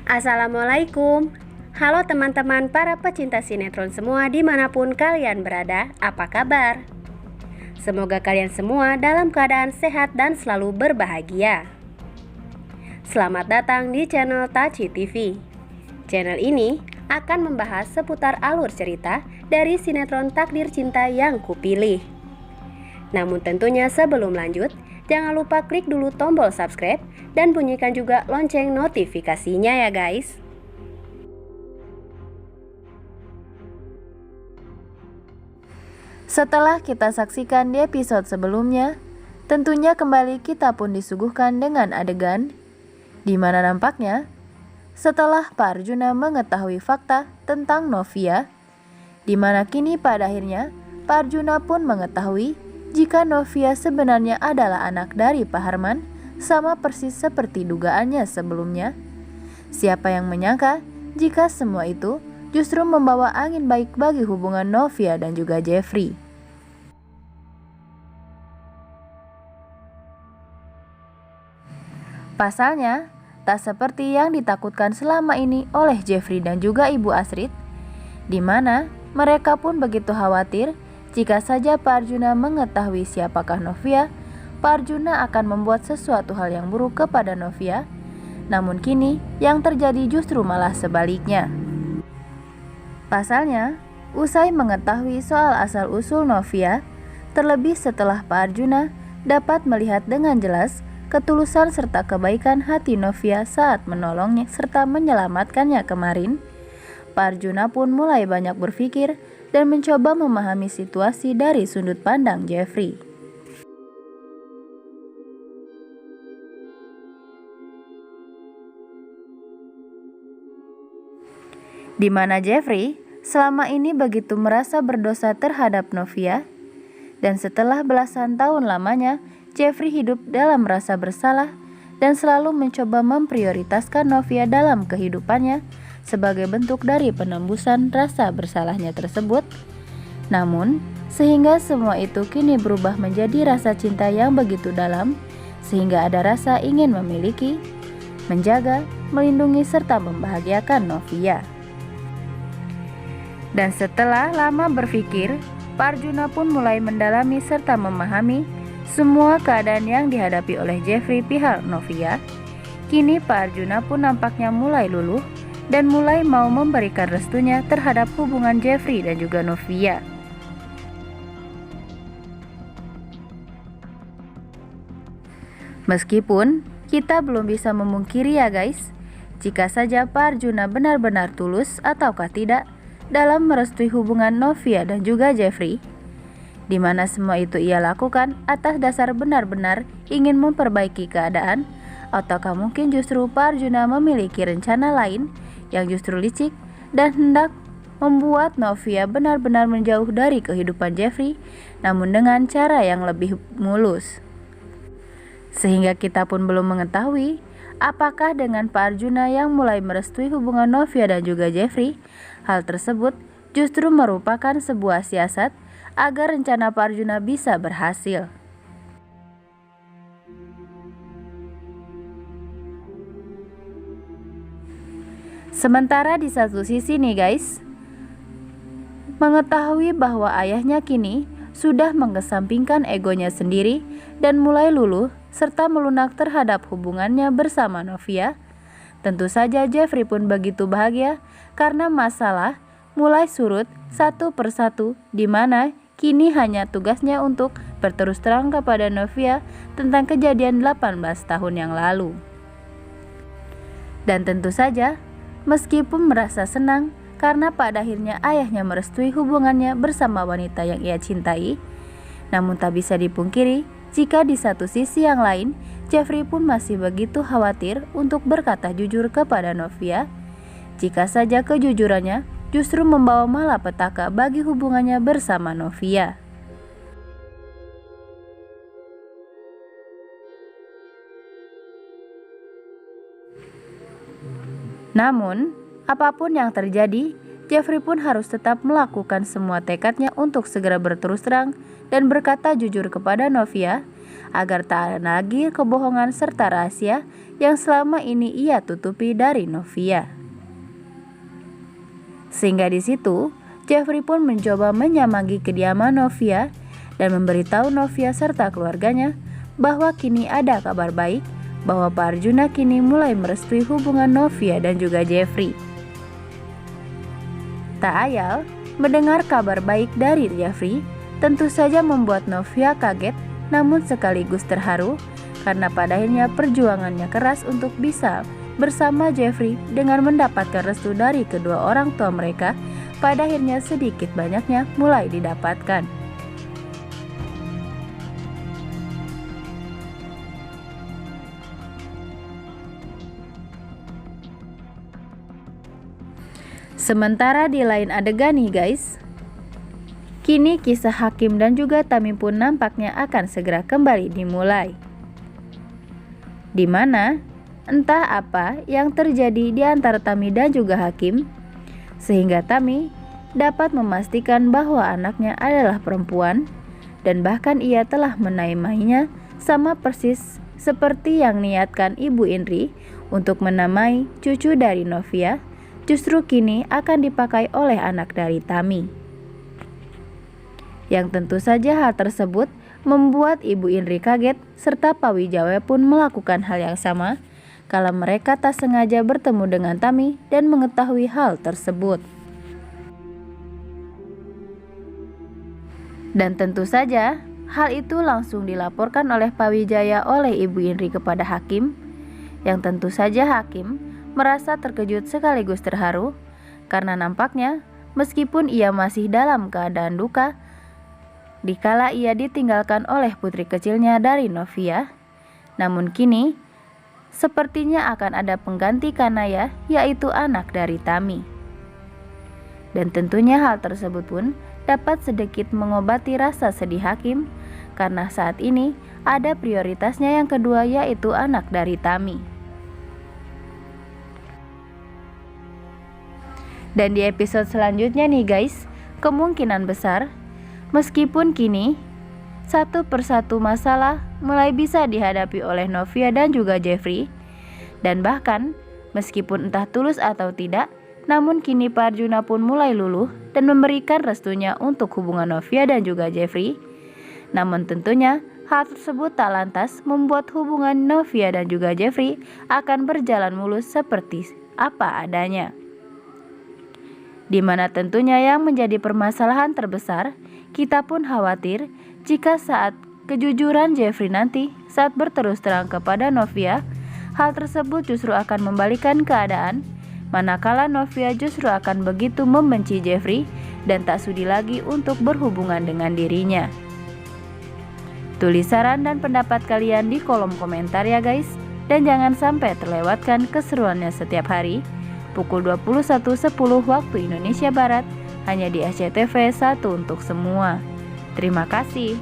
Assalamualaikum. Halo teman-teman para pecinta sinetron semua dimanapun kalian berada, apa kabar? Semoga kalian semua dalam keadaan sehat dan selalu berbahagia. Selamat datang di channel Taci TV. Channel ini akan membahas seputar alur cerita dari sinetron Takdir Cinta yang Kupilih. Namun tentunya sebelum lanjut, jangan lupa klik dulu tombol subscribe dan bunyikan juga lonceng notifikasinya ya guys. Setelah kita saksikan di episode sebelumnya, tentunya kembali kita pun disuguhkan dengan adegan di mana nampaknya setelah Pak Arjuna mengetahui fakta tentang Novia, di mana kini pada akhirnya Pak Arjuna pun mengetahui jika Novia sebenarnya adalah anak dari Pak Harman, sama persis seperti dugaannya sebelumnya. Siapa yang menyangka jika semua itu justru membawa angin baik bagi hubungan Novia dan juga Jeffrey. Pasalnya, tak seperti yang ditakutkan selama ini oleh Jeffrey dan juga Ibu Astrid, di mana mereka pun begitu khawatir jika saja Pak Arjuna mengetahui siapakah Novia, Pak Arjuna akan membuat sesuatu hal yang buruk kepada Novia. Namun kini yang terjadi justru malah sebaliknya. Pasalnya, usai mengetahui soal asal-usul Novia, terlebih setelah Pak Arjuna dapat melihat dengan jelas ketulusan serta kebaikan hati Novia saat menolongnya serta menyelamatkannya kemarin, Pak Arjuna pun mulai banyak berpikir dan mencoba memahami situasi dari sudut pandang Jeffrey. Di mana Jeffrey selama ini begitu merasa berdosa terhadap Novia, dan setelah belasan tahun lamanya Jeffrey hidup dalam rasa bersalah dan selalu mencoba memprioritaskan Novia dalam kehidupannya sebagai bentuk dari penembusan rasa bersalahnya tersebut. Namun, sehingga semua itu kini berubah menjadi rasa cinta yang begitu dalam, sehingga ada rasa ingin memiliki, menjaga, melindungi serta membahagiakan Novia. Dan setelah lama berpikir, Pak Arjuna pun mulai mendalami serta memahami semua keadaan yang dihadapi oleh Jeffrey pihak Novia. Kini Pak Arjuna pun nampaknya mulai luluh dan mulai mau memberikan restunya terhadap hubungan Jeffrey dan juga Novia. Meskipun kita belum bisa memungkiri ya guys, jika saja Pak Arjuna benar-benar tulus ataukah tidak dalam merestui hubungan Novia dan juga Jeffrey, di mana semua itu ia lakukan atas dasar benar-benar ingin memperbaiki keadaan, ataukah mungkin justru Pak Arjuna memiliki rencana lain yang justru licik dan hendak membuat Novia benar-benar menjauh dari kehidupan Jeffrey, namun dengan cara yang lebih mulus. Sehingga kita pun belum mengetahui apakah dengan Pak Arjuna yang mulai merestui hubungan Novia dan juga Jeffrey, hal tersebut justru merupakan sebuah siasat agar rencana Pak Arjuna bisa berhasil. Sementara di satu sisi nih guys, mengetahui bahwa ayahnya kini sudah mengesampingkan egonya sendiri dan mulai luluh serta melunak terhadap hubungannya bersama Novia, tentu saja Jeffrey pun begitu bahagia karena masalah mulai surut satu persatu, di mana kini hanya tugasnya untuk berterus terang kepada Novia tentang kejadian 18 tahun yang lalu. Dan tentu saja, meskipun merasa senang karena pada akhirnya ayahnya merestui hubungannya bersama wanita yang ia cintai, namun tak bisa dipungkiri jika di satu sisi yang lain, Jeffrey pun masih begitu khawatir untuk berkata jujur kepada Novia, jika saja kejujurannya justru membawa malapetaka bagi hubungannya bersama Novia. Namun, apapun yang terjadi, Jeffrey pun harus tetap melakukan semua tekadnya untuk segera berterus terang dan berkata jujur kepada Novia agar tak ada lagi kebohongan serta rahasia yang selama ini ia tutupi dari Novia. Sehingga di situ, Jeffrey pun mencoba menyambangi kediaman Novia dan memberitahu Novia serta keluarganya bahwa kini ada kabar baik bahwa Pak Arjuna kini mulai merestui hubungan Novia dan juga Jeffrey. Tak ayal, mendengar kabar baik dari Jeffrey tentu saja membuat Novia kaget namun sekaligus terharu karena pada akhirnya perjuangannya keras untuk bisa bersama Jeffrey dengan mendapatkan restu dari kedua orang tua mereka pada akhirnya sedikit banyaknya mulai didapatkan. Sementara di lain adegan nih guys, kini kisah Hakim dan juga Tami pun nampaknya akan segera kembali dimulai. Di mana entah apa yang terjadi di antara Tami dan juga Hakim, sehingga Tami dapat memastikan bahwa anaknya adalah perempuan dan bahkan ia telah menamainya sama persis seperti yang niatkan Ibu Indri untuk menamai cucu dari Novia, justru kini akan dipakai oleh anak dari Tami. Yang tentu saja hal tersebut membuat Ibu Indri kaget serta Pak Wijaya pun melakukan hal yang sama kala mereka tak sengaja bertemu dengan Tami dan mengetahui hal tersebut. Dan tentu saja hal itu langsung dilaporkan oleh Pak Wijaya oleh Ibu Indri kepada Hakim, yang tentu saja Hakim merasa terkejut sekaligus terharu karena nampaknya meskipun ia masih dalam keadaan duka dikala ia ditinggalkan oleh putri kecilnya dari Novia, namun kini sepertinya akan ada pengganti Kanaya, yaitu anak dari Tami. Dan tentunya hal tersebut pun dapat sedikit mengobati rasa sedih Hakim karena saat ini ada prioritasnya yang kedua, yaitu anak dari Tami. Dan di episode selanjutnya nih guys, kemungkinan besar meskipun kini satu persatu masalah mulai bisa dihadapi oleh Novia dan juga Jeffrey, dan bahkan meskipun entah tulus atau tidak, namun kini Pak Arjuna pun mulai luluh dan memberikan restunya untuk hubungan Novia dan juga Jeffrey. Namun tentunya hal tersebut tak lantas membuat hubungan Novia dan juga Jeffrey akan berjalan mulus seperti apa adanya. Dimana tentunya yang menjadi permasalahan terbesar, kita pun khawatir jika saat kejujuran Jeffrey nanti saat berterus terang kepada Novia, hal tersebut justru akan membalikan keadaan, manakala Novia justru akan begitu membenci Jeffrey dan tak sudi lagi untuk berhubungan dengan dirinya. Tulis saran dan pendapat kalian di kolom komentar ya guys, dan jangan sampai terlewatkan keseruannya setiap hari pukul 21.10 waktu Indonesia Barat hanya di SCTV 1 untuk semua. Terima kasih.